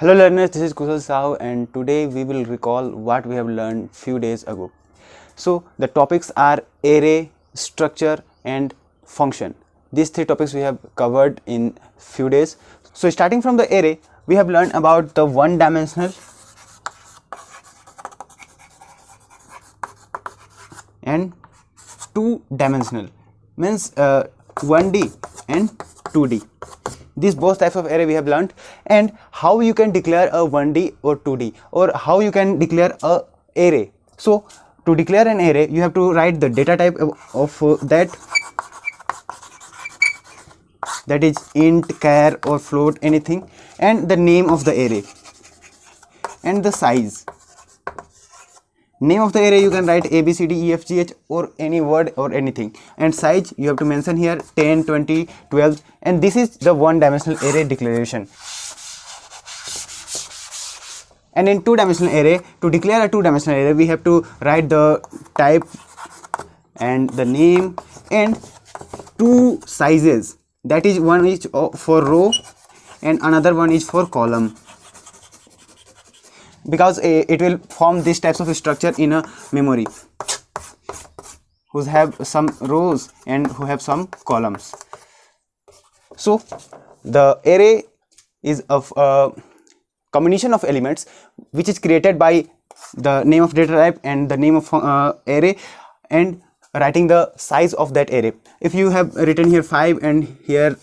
Hello learners, this is Kushal and today we will recall what we have learned few days ago. So the topics are array, structure and function. These three topics we have covered in few days. So starting from the array, we have learned about the one-dimensional and two-dimensional, means 1D and 2D. These both types of array we have learned, and how you can declare a 1D or 2D, or how you can declare a array. So to declare an array, you have to write the data type of that is int, char or float, anything, and the name of the array and the size. Name of the array you can write A, B, C, D, E, F, G, H or any word or anything, and size you have to mention here 10, 20, 12, and this is the one-dimensional array declaration. And in two-dimensional array, to declare a two-dimensional array, we have to write the type and the name and two sizes, that is one is for row and another one is for column, because it will form these types of structure in a memory who have some rows and who have some columns. So the array is of a combination of elements which is created by the name of data type and the name of array and writing the size of that array. If you have written here 5 and here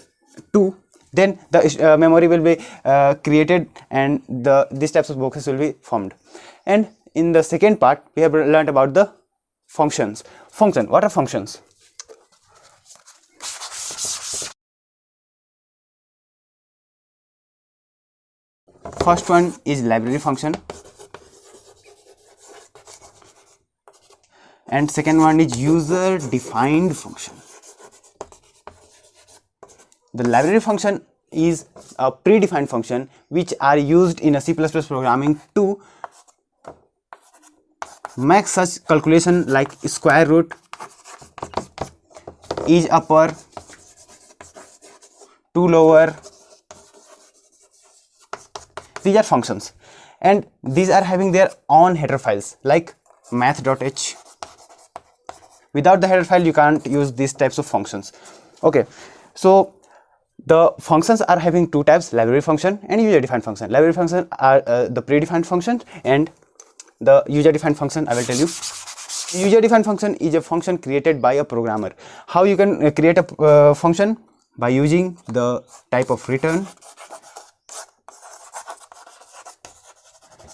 2, then the memory will be created and these types of boxes will be formed. And in the second part, we have learned about the functions. What are functions? First one is library function, and second one is user defined function. The library function is a predefined function which are used in a C++ programming to make such calculation like square root, is upper, to lower. These are functions, and these are having their own header files like math.h. Without the header file you can't use these types of functions. Okay, so the functions are having two types, library function and user defined function. Library function are the predefined function, and the user defined function I will tell you. User defined function is a function created by a programmer. How you can create a function? By using the type of return,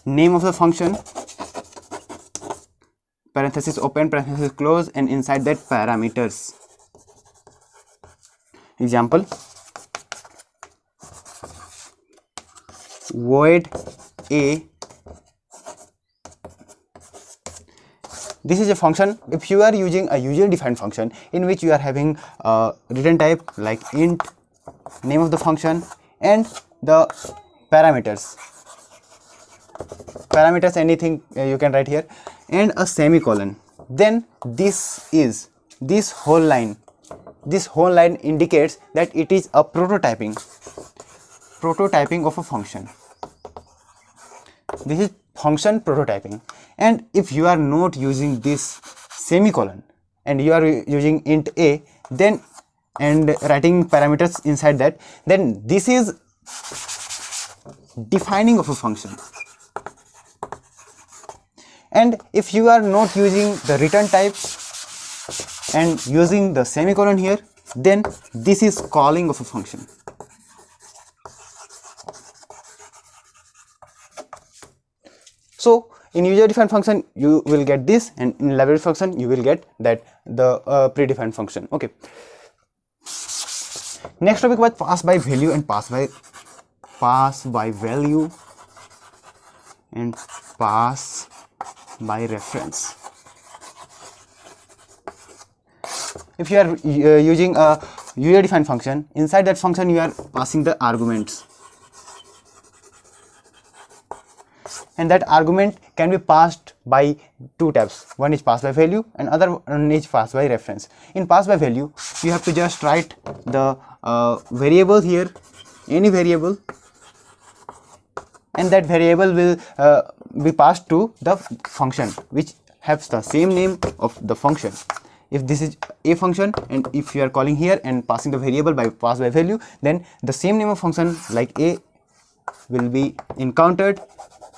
name of the function, parenthesis open, parenthesis close, and inside that parameters. Example, void a. This is a function. If you are using a user defined function in which you are having a return type like int, name of the function, and the parameters anything you can write here, and a semicolon, then this whole line indicates that it is a prototyping of a function. This is function prototyping. And if you are not using this semicolon and you are using int a, then and writing parameters inside that, then this is defining of a function. And if you are not using the return type and using the semicolon here, then this is calling of a function. So in user defined function you will get this, and in library function you will get that the predefined function. Okay, next topic was pass by value and pass by value and pass by reference. If you are using a user defined function, inside that function you are passing the arguments, and that argument can be passed by two types. One is pass by value and other one is pass by reference. In pass by value you have to just write the variable here, any variable, and and that variable will be passed to the function which has the same name of the function. If this is a function and if you are calling here and passing the variable by pass by value, then the same name of function like a will be encountered.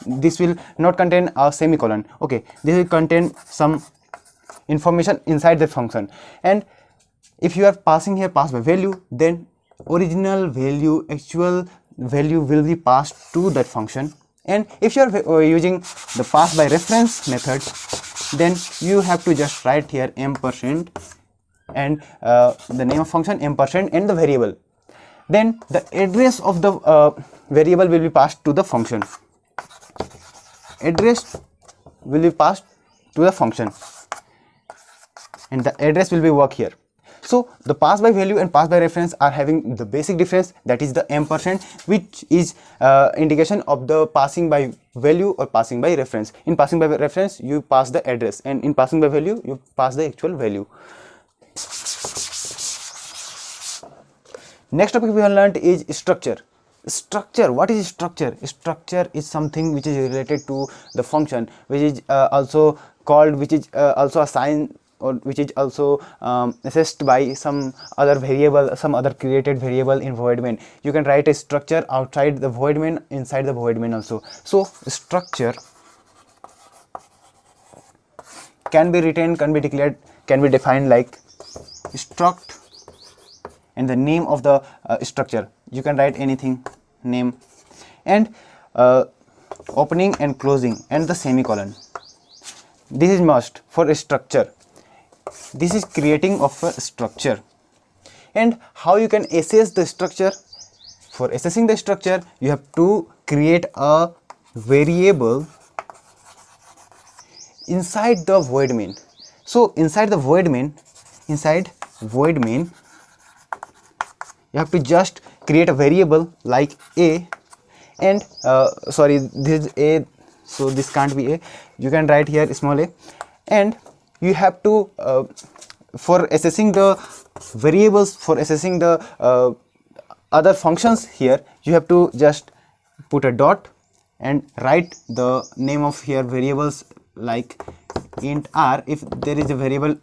This will not contain a semicolon. Okay, this will contain some information inside the function, and if you are passing here pass by value, then original value, actual value will be passed to that function. And if you are using the pass by reference method, then you have to just write here ampersand and the name of function, ampersand and the variable. Then the address of the variable will be passed to the function. Address will be passed to the function and the address will be work here. So the pass by value and pass by reference are having the basic difference, that is the ampersand, which is indication of the passing by value or passing by reference. In passing by reference you pass the address, and in passing by value you pass the actual value. Next topic we have learned is structure. Structure, what is structure? Structure is something which is related to the function, which is also called, which is also assigned, or which is also assessed by some other variable, some other created variable in void main. You can write a structure outside the void main, inside the void main also. So structure can be written, can be declared, can be defined like struct and the name of the structure. You can write anything, name, and opening and closing and the semicolon. This is must for a structure. This is creating of a structure. And how you can assess the structure? For assessing the structure, you have to create a variable inside the void main. So inside the void main, you have to just create a variable like a, and sorry, this is a, so this can't be a. You can write here small a, and you have to for assessing the variables, for assessing the other functions here, you have to just put a dot and write the name of here variables like int r. If there is a variable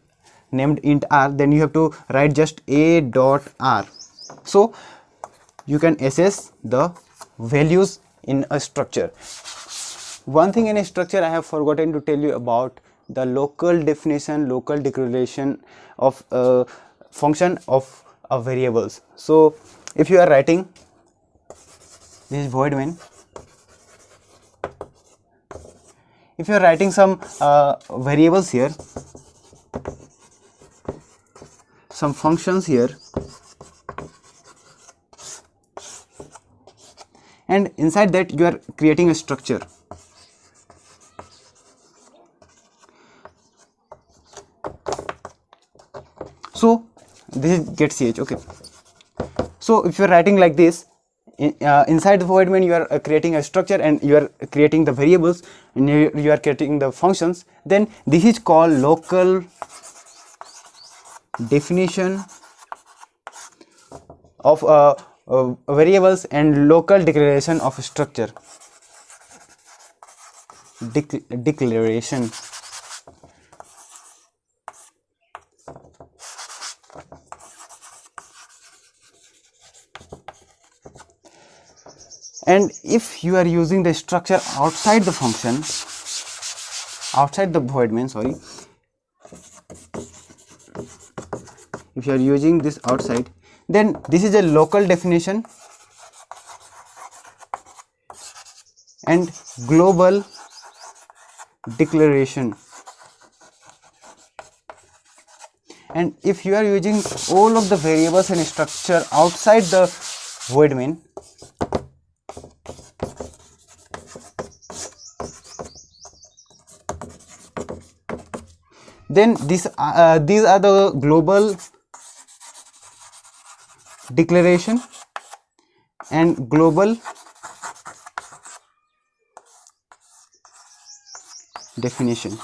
named int r, then you have to write just a dot r. So you can assess the values in a structure. One thing in a structure I have forgotten to tell you about: the local definition, local declaration of a function of variables. So if you are writing, this is void main, if you are writing some variables here, some functions here, and inside that you are creating a structure. So this is get ch. Okay, so if you are writing like this, inside the void main you are creating a structure and you are creating the variables and you are creating the functions, then this is called local definition of variables and local declaration of structure. Declaration. And if you are using the structure outside the function, outside the void main, sorry, if you are using this outside, then this is a local definition and global declaration. And if you are using all of the variables and structure outside the void main, then these are the global declaration and global definition.